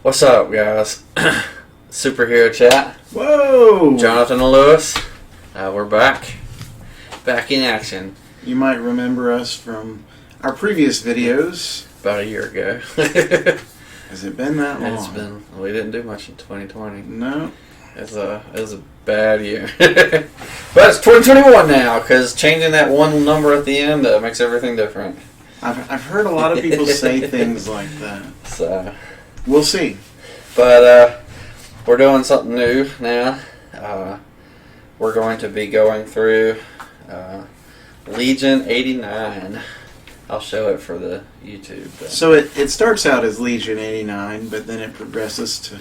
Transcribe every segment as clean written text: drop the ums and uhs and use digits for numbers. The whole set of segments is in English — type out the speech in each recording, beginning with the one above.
What's up, guys? Superhero chat. Whoa! Jonathan and Lewis. We're back. Back in action. You might remember us from our previous videos. About a year ago. Has it been that long? It's been. We didn't do much in 2020. No. It was a bad year. But it's 2021 now, because changing that one number at the end makes everything different. I've heard a lot of people say things like that. So we'll see. But we're doing something new now. We're going to be going through Legion 89. I'll show it for the YouTube. So it starts out as Legion 89, but then it progresses to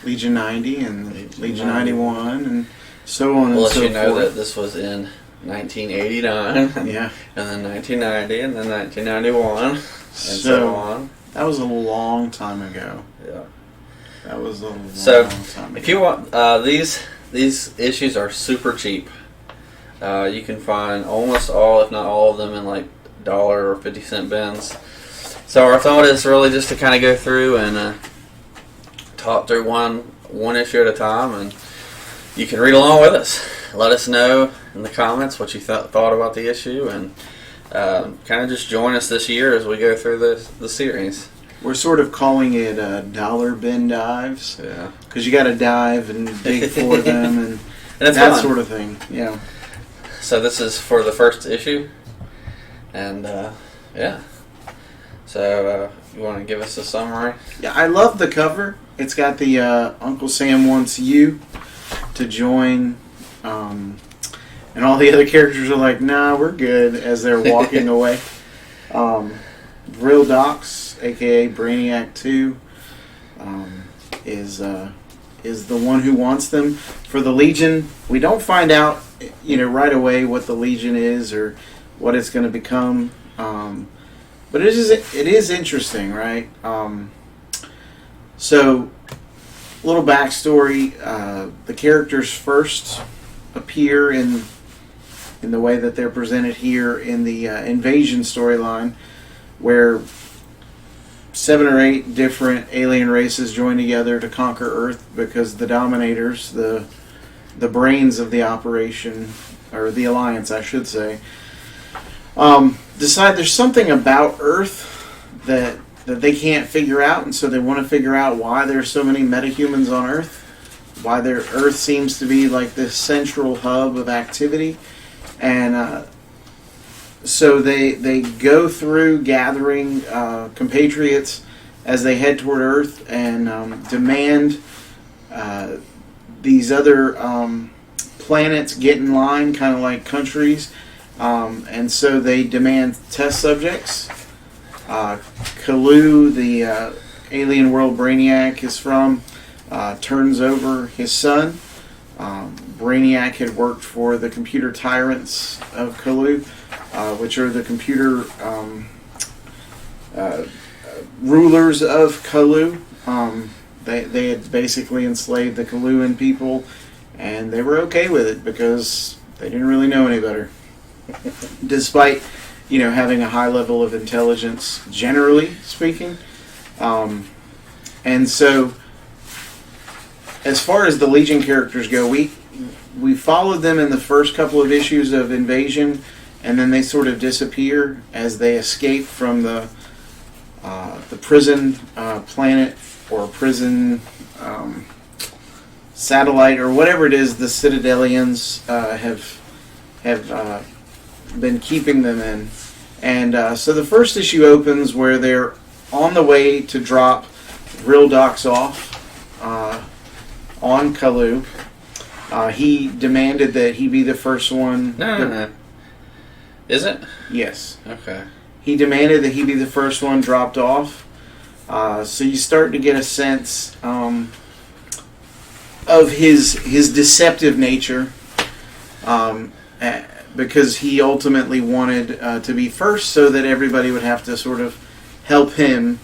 Legion 90 and Legion 91 and so on and so forth. Well, let you know that this was in 1989. Yeah. And then 1990 and then 1991 and so on. That was a long time ago. Yeah. That was a long time ago. If you want, these issues are super cheap. You can find almost all, if not all of them, in like $1 or 50-cent bins. So our thought is really just to kind of go through and talk through one issue at a time, and you can read along with us. Let us know in the comments what you thought about the issue, and kind of just join us this year as we go through the series. We're sort of calling it dollar bin dives. Yeah. Because you got to dive and dig for them and it's that fun. sort of thing. Yeah. So this is for the first issue, and yeah. So you want to give us a summary? Yeah, I love the cover. It's got the Uncle Sam wants you to join, and all the other characters are like, "Nah, we're good," as they're walking away. Real Docs, aka Brainiac 2, is the one who wants them for the Legion. We don't find out, right away what the Legion is or what it's going to become, but it is interesting, right? So, little backstory: the characters first appear in the way that they're presented here in the Invasion storyline, where 7 or 8 different alien races join together to conquer Earth because the Dominators, the brains of the operation, or the Alliance, I should say, decide there's something about Earth that they can't figure out, and so they want to figure out why there's so many metahumans on Earth, why their Earth seems to be like this central hub of activity, and so they go through gathering compatriots as they head toward Earth and demand these other planets get in line, kind of like countries, and so they demand test subjects. Kalu, the alien world Brainiac is from, turns over his son. Brainiac had worked for the computer tyrants of Kalu, which are the computer rulers of Kalu. They had basically enslaved the Kaluan people, and they were okay with it because they didn't really know any better. Despite, having a high level of intelligence, generally speaking. And so, as far as the Legion characters go, we followed them in the first couple of issues of Invasion, and then they sort of disappear as they escape from the prison planet or prison satellite or whatever it is the Citadelians have been keeping them in. And so the first issue opens where they're on the way to drop Real Docs off on Kalu. He demanded that he be the first one. No. Is it? Yes. Okay. He demanded that he be the first one dropped off. So you start to get a sense of his deceptive nature, because he ultimately wanted to be first so that everybody would have to sort of help him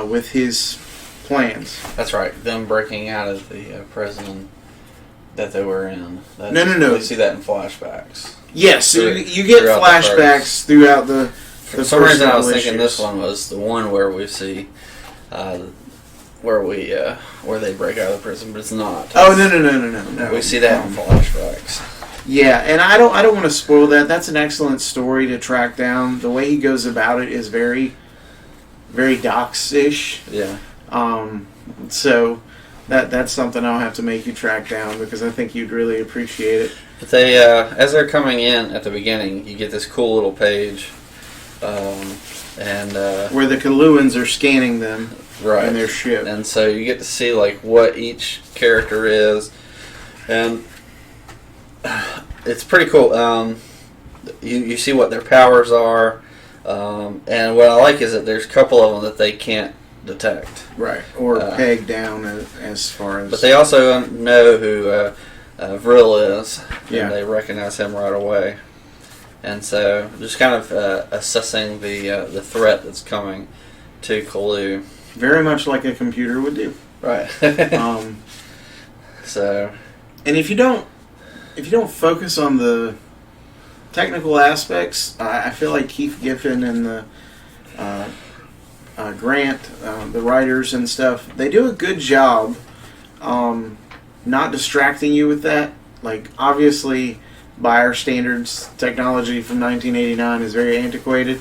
with his plans. That's right. Them breaking out of the prison that they were in. No. We see that in flashbacks. Yes, so you get flashbacks throughout the For some reason I was issues. thinking this one was the one where we see where they break out of the prison, but it's not. Oh, no. We see that in flashbacks. Yeah, and I don't want to spoil that. That's an excellent story to track down. The way he goes about it is very, very docs-ish. Yeah. So that's something I'll have to make you track down because I think you'd really appreciate it. But they, as they're coming in at the beginning, you get this cool little page, and where the L.E.G.I.N are scanning them right in their ship, and so you get to see like what each character is, and it's pretty cool. You see what their powers are, and what I like is that there's a couple of them that they can't detect, right, or peg down as far as. But they also know who Vril is, yeah. And they recognize him right away, and so just kind of assessing the threat that's coming to Cthulhu. Very much like a computer would do, right? So, and if you don't focus on the technical aspects, I feel like Keith Giffen and the Grant, the writers and stuff, they do a good job not distracting you with that. Like, obviously, by our standards, technology from 1989 is very antiquated.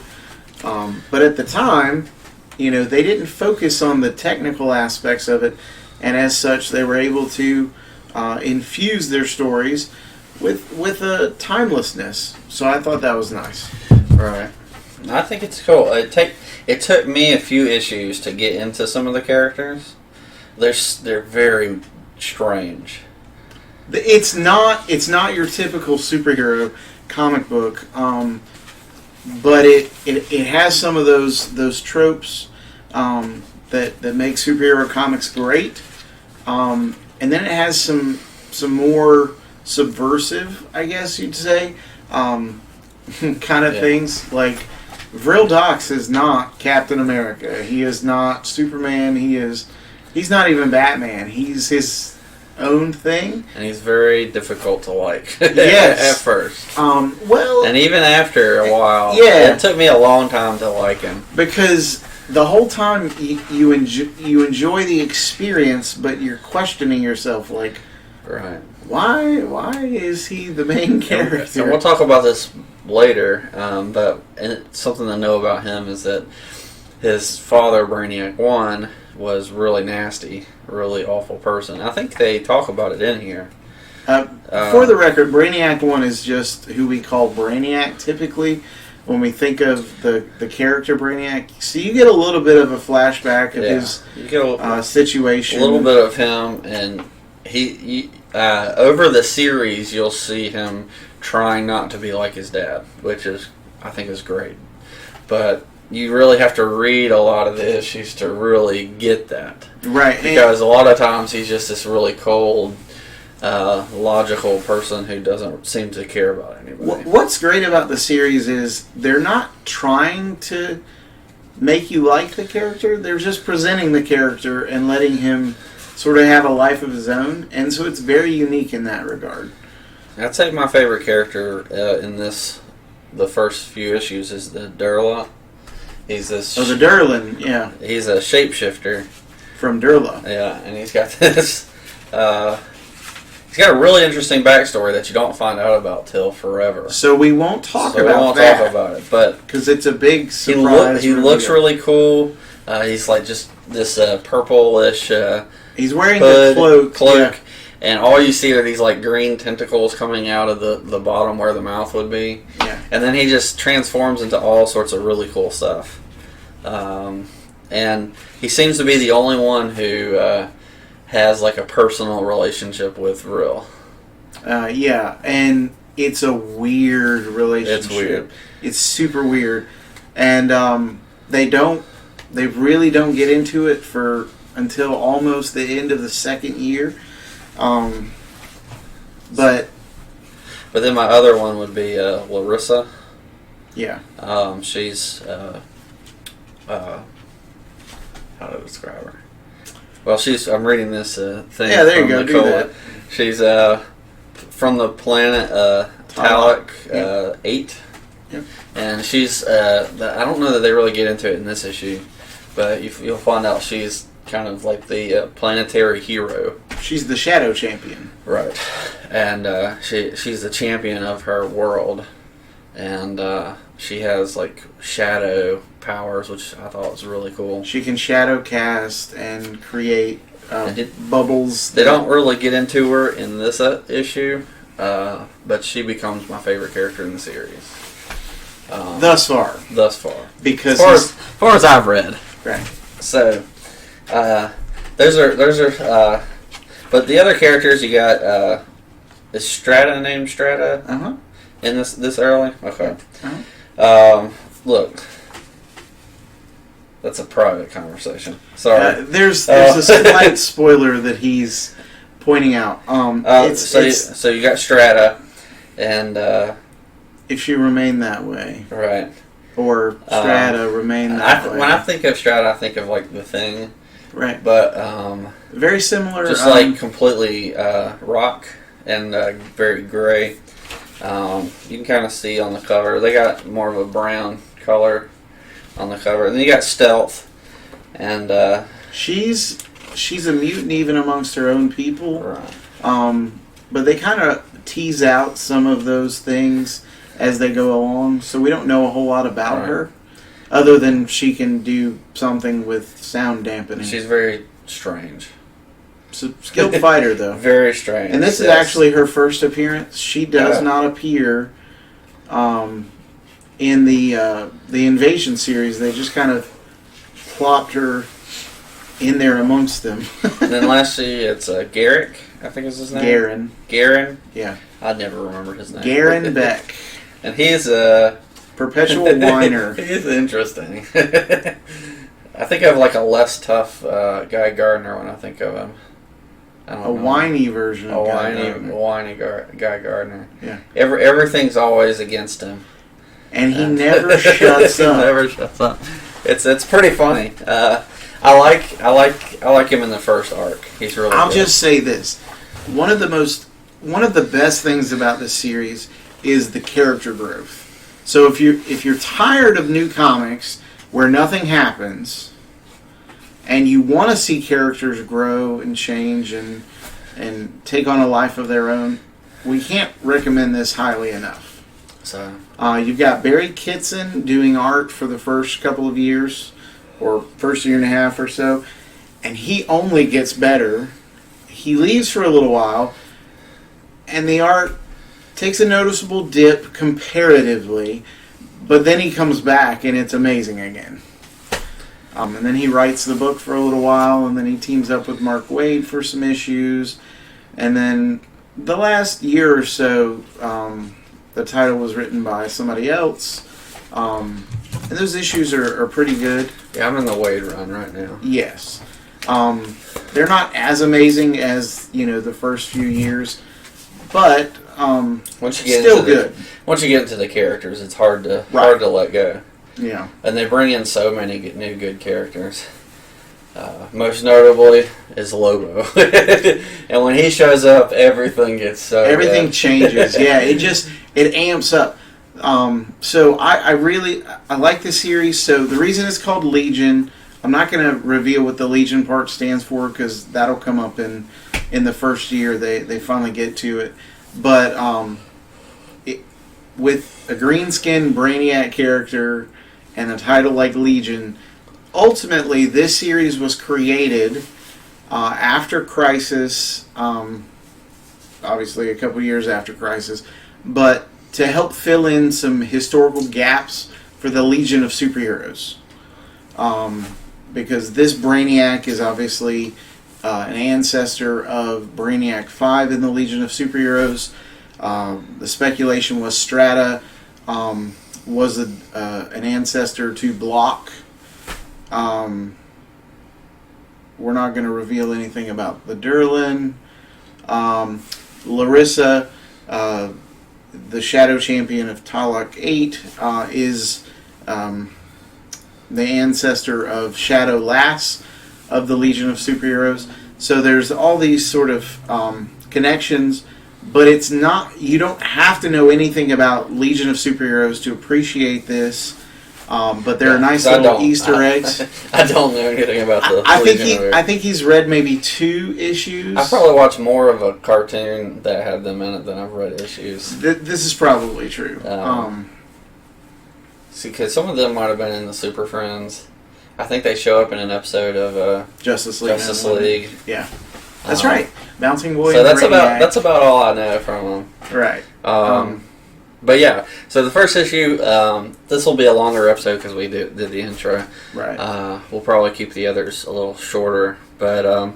But at the time, they didn't focus on the technical aspects of it, and as such, they were able to infuse their stories with a timelessness. So I thought that was nice. Right. I think it's cool. It took me a few issues to get into some of the characters. They're very strange. It's not your typical superhero comic book, but it has some of those tropes that make superhero comics great, and then it has some more subversive, I guess you'd say, kind of things. Like Vril Dox is not Captain America. He is not Superman. He's not even Batman. He's his own thing, and he's very difficult to like. Yes. At first. Well, and even after a while, yeah, it took me a long time to like him because the whole time you enjoy the experience, but you're questioning yourself, like, right, why is he the main character? And we'll talk about this later, but something to know about him is that his father, Brainiac 1, was really nasty, really awful person. I think they talk about it in here. For the record, Brainiac 1 is just who we call Brainiac typically when we think of the character Brainiac. So you get a little bit of a flashback of his situation. A little bit of him, and he over the series you'll see him trying not to be like his dad, which I think is great. But you really have to read a lot of the issues to really get that. Right. Because a lot of times he's just this really cold, logical person who doesn't seem to care about anybody. What's great about the series is they're not trying to make you like the character. They're just presenting the character and letting him sort of have a life of his own. And so it's very unique in that regard. I'd say my favorite character in the first few issues is the Durla. He's this. Oh, the Durlin, yeah. He's a shapeshifter from Durla. Yeah, and he's got this. He's got a really interesting backstory that you don't find out about till forever. So we won't talk about that. We won't talk about it, but because it's a big surprise. He looks really cool. He's like just this purplish. He's wearing hood, a cloak, yeah. And all you see are these like green tentacles coming out of the bottom where the mouth would be. Yeah. And then he just transforms into all sorts of really cool stuff. And he seems to be the only one who has like a personal relationship with Vril. Yeah, and it's a weird relationship. It's weird. It's super weird, and they really don't get into it until almost the end of the second year. But then my other one would be Larissa. Yeah. She's how to describe her? Well, I'm reading this thing. Yeah, there you go. Do that. She's from the planet Talek 8. Yep. And she's I don't know that they really get into it in this issue, but you'll find out she's kind of like the planetary hero. She's the Shadow Champion. Right. And she's the champion of her world. And she has like shadow powers, which I thought was really cool. She can shadow cast and create bubbles. They don't really get into her in this issue, but she becomes my favorite character in the series. Thus far. Because as far as I've read. Right. So, those are. But the other characters you got. Is Strata named Strata? Uh-huh. In this early? Okay. Uh-huh. Look. That's a private conversation. Sorry. There's a slight spoiler that he's pointing out. So you got Strata, and if she remained that way, right? Or Strata remain that way. When I think of Strata, I think of like the Thing, right? But very similar, just like completely rock and very gray. You can kind of see on the cover they got more of a brown color on the cover, and then you got Stealth, and she's a mutant even amongst her own people. Right. But they kind of tease out some of those things as they go along, so we don't know a whole lot about her, other than she can do something with sound dampening. She's very strange. Skilled fighter, though. Very strange. And this is actually her first appearance. She does not appear in the Invasion series. They just kind of plopped her in there amongst them. And then lastly, it's Garrick, I think is his name. Garen? Yeah. I never remember his name. Garen Beck. And he's a... perpetual whiner. He's interesting. I think of like a less tough Guy Gardner when I think of him. I don't know. Whiny version of whiny Guy Gardner. Yeah. Everything's always against him. And he never shuts up. He never shuts up. It's pretty funny. I like him in the first arc. He's really I'll good. just say this. One of the best things about this series is the character growth. So if you're tired of new comics where nothing happens, and you want to see characters grow and change and take on a life of their own, we can't recommend this highly enough. So you've got Barry Kitson doing art for the first couple of years, or first year and a half or so, and he only gets better. He leaves for a little while, and the art takes a noticeable dip comparatively, but then he comes back and it's amazing again. And then he writes the book for a little while, and then he teams up with Mark Waid for some issues, and then the last year or so, the title was written by somebody else, and those issues are pretty good. yeah, I'm in the Waid run right now. Yes. They're not as amazing as, the first few years, but Once you get still good. Once you get into the characters, it's hard to let go. Yeah. And they bring in so many new good characters. Most notably is Lobo. And when he shows up, everything gets so everything good. changes. Yeah, it amps up. So I like this series. So the reason it's called Legion, I'm not going to reveal what the Legion part stands for because that'll come up in the first year they finally get to it. But with a green-skinned Brainiac character and a title like Legion, ultimately this series was created after Crisis, obviously a couple years after Crisis, but to help fill in some historical gaps for the Legion of Superheroes. Because this Brainiac is obviously an ancestor of Brainiac 5 in the Legion of Superheroes. The speculation was Strata was an ancestor to Block. We're not going to reveal anything about the Durlin. Larissa, the Shadow Champion of L.E.G.I.O.N, is the ancestor of Shadow Lass of the Legion of Superheroes. So there's all these sort of connections, but it's not. You don't have to know anything about Legion of Superheroes to appreciate this. But they're nice little Easter eggs. I don't know anything about the I think he's read maybe 2 issues. I probably watched more of a cartoon that had them in it than I've read issues. This is probably true. See, because some of them might have been in the Super Friends. I think they show up in an episode of Justice League. Yeah, that's right. Bouncing Boy. So that's about all I know from them. Right. But yeah, so the first issue, this will be a longer episode because we did the intro. Right. We'll probably keep the others a little shorter. But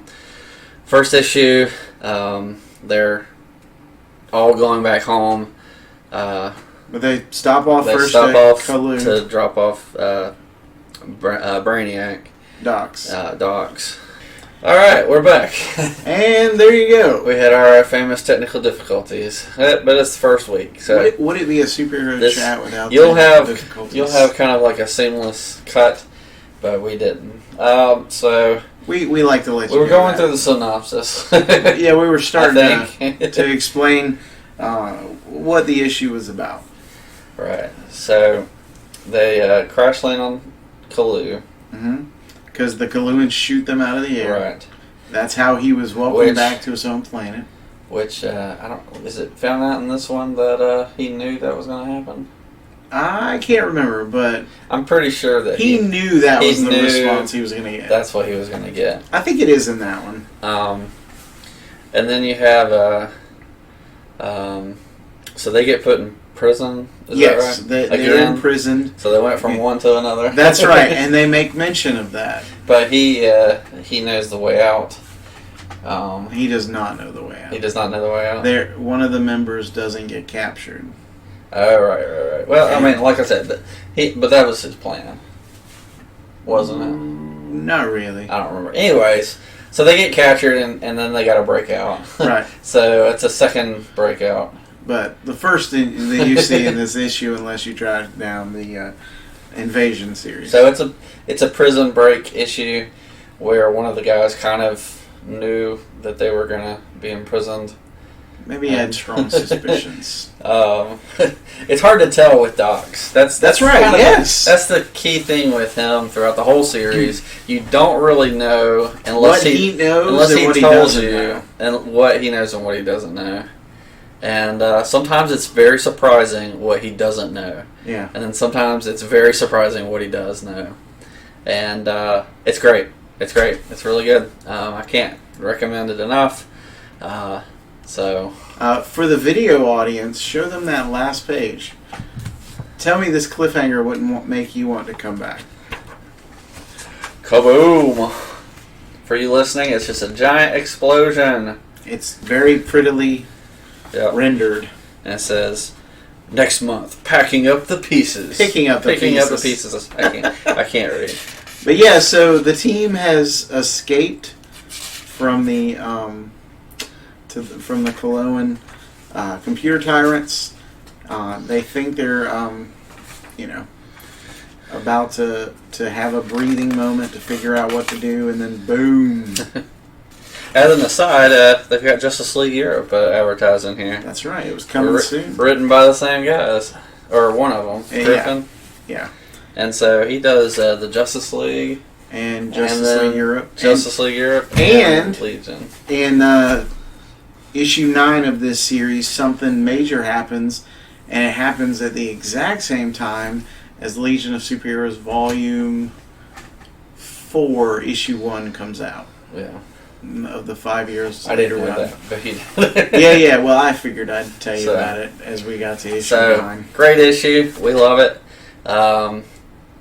first issue, they're all going back home. But they stop off first at K.O.N. to drop off Brainiac. Docs. All right, we're back. And there you go. We had our famous technical difficulties, but it's the first week. So would it be a superhero chat without difficulties? You'll have kind of like a seamless cut, but we didn't. So we like to let you. We were going through the synopsis. Yeah, we were starting to explain what the issue was about. Right. So they crash land on K.O.N. Mm-hmm. Because the K.O.N shoot them out of the air. Right. That's how he was welcomed back to his home planet. Which I don't. Is it found out in this one that he knew that was going to happen? I can't remember, but I'm pretty sure that he knew that was the response he was going to get. That's what he was going to get. I think it is in that one. And then you have so they get put in prison. Is yes, that right? they're imprisoned. So they went from one to another. That's right, and they make mention of that. But he knows the way out. He does not know the way out. He does not know the way out. One of the members doesn't get captured. Oh, right. Well, I mean, like I said, but that was his plan, wasn't it? Not really. I don't remember. Anyways, so they get captured and then they got to break out. Right. So it's a second breakout. But the first thing that you see in this issue, unless you track down the Invasion series. So it's a prison break issue where one of the guys kind of knew that they were going to be imprisoned. Maybe he had strong suspicions. It's hard to tell with Docs. That's right. Yes, that's the key thing with him throughout the whole series. You don't really know unless he knows, unless he tells you, know. and what he knows and what he doesn't know. And sometimes it's very surprising what he doesn't know. Yeah. And then sometimes it's very surprising what he does know. And it's great. It's great. It's really good. I can't recommend it enough. For the video audience, show them that last page. Tell me this cliffhanger wouldn't make you want to come back. Kaboom! For you listening, it's just a giant explosion. It's very prettily rendered. And it says, next month, packing up the pieces. Picking up the pieces. I can't read. But yeah, so the team has escaped from the from the K.O.N computer tyrants. They think they're about to have a breathing moment to figure out what to do, and then boom. As an aside, they've got Justice League Europe advertising here. That's right. It was coming soon. Written by the same guys, or one of them, Griffin. Yeah. And so he does the Justice League and Justice League Europe, Justice League Europe, and Legion. In issue 9 of this series, something major happens, and it happens at the exact same time as Legion of Superheroes Volume 4, issue 1 comes out. Yeah. Of the 5 years. I didn't read that, but he yeah. Well, I figured I'd tell you about it as we got to issue 9. Great issue. We love it.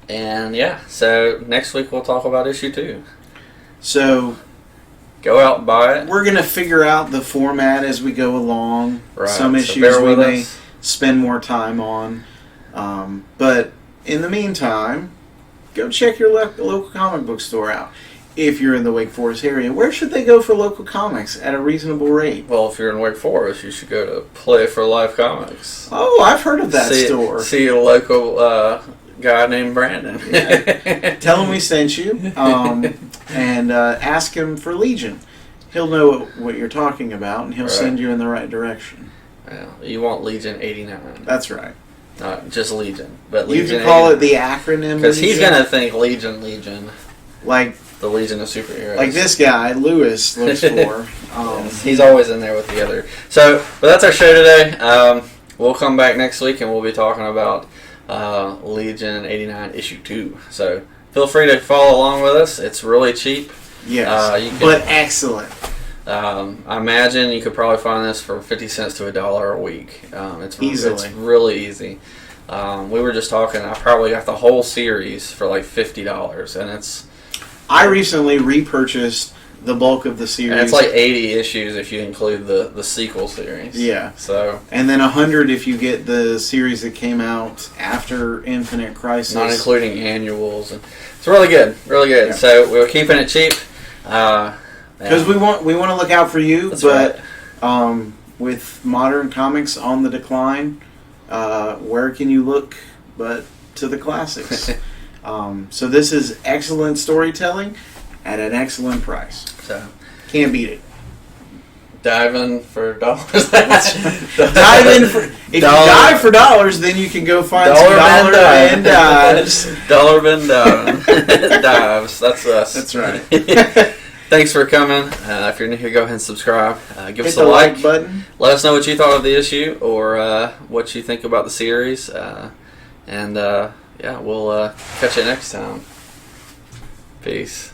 And yeah, so next week we'll talk about issue 2. So go out and buy it. We're going to figure out the format as we go along. Right. Some issues we may spend more time on. But in the meantime, go check your local comic book store out. If you're in the Wake Forest area, where should they go for local comics at a reasonable rate? Well, if you're in Wake Forest, you should go to Play for Life Comics. Oh, I've heard of that store. See a local guy named Brandon. Yeah. Tell him we sent you, and ask him for Legion. He'll know what you're talking about, and he'll send you in the right direction. Yeah, you want Legion 89. That's right. Just Legion. But You Legion can call it the acronym. because he's gonna think Legion, like the Legion of Superheroes. like this guy Lewis looks for. Yes, he's always in there with the other. So, but that's our show today. We'll come back next week and we'll be talking about Legion 89 issue 2. So feel free to follow along with us. It's really cheap. Yes, but excellent. I imagine you could probably find this for 50 cents to $1 a week. It's really easy. We were just talking. I probably got the whole series for like $50, and it's. I recently repurchased the bulk of the series. And it's like 80 issues if you include the sequel series. Yeah. So. And then 100 if you get the series that came out after Infinite Crisis. Not including annuals, and it's really good, really good. Yeah. So we're keeping it cheap. Because we want to look out for you, That's but right. With modern comics on the decline, where can you look but to the classics? So this is excellent storytelling at an excellent price. So Can't beat it. dive in for dollars. Dive in for if you dive for dollars, then you can go find some dollar bin dives. Dollar bin dives. That's us. That's right. Thanks for coming. If you're new here, go ahead and subscribe. Give us Hit a the like button. Let us know what you thought of the issue or what you think about the series. And we'll catch you next time. Peace.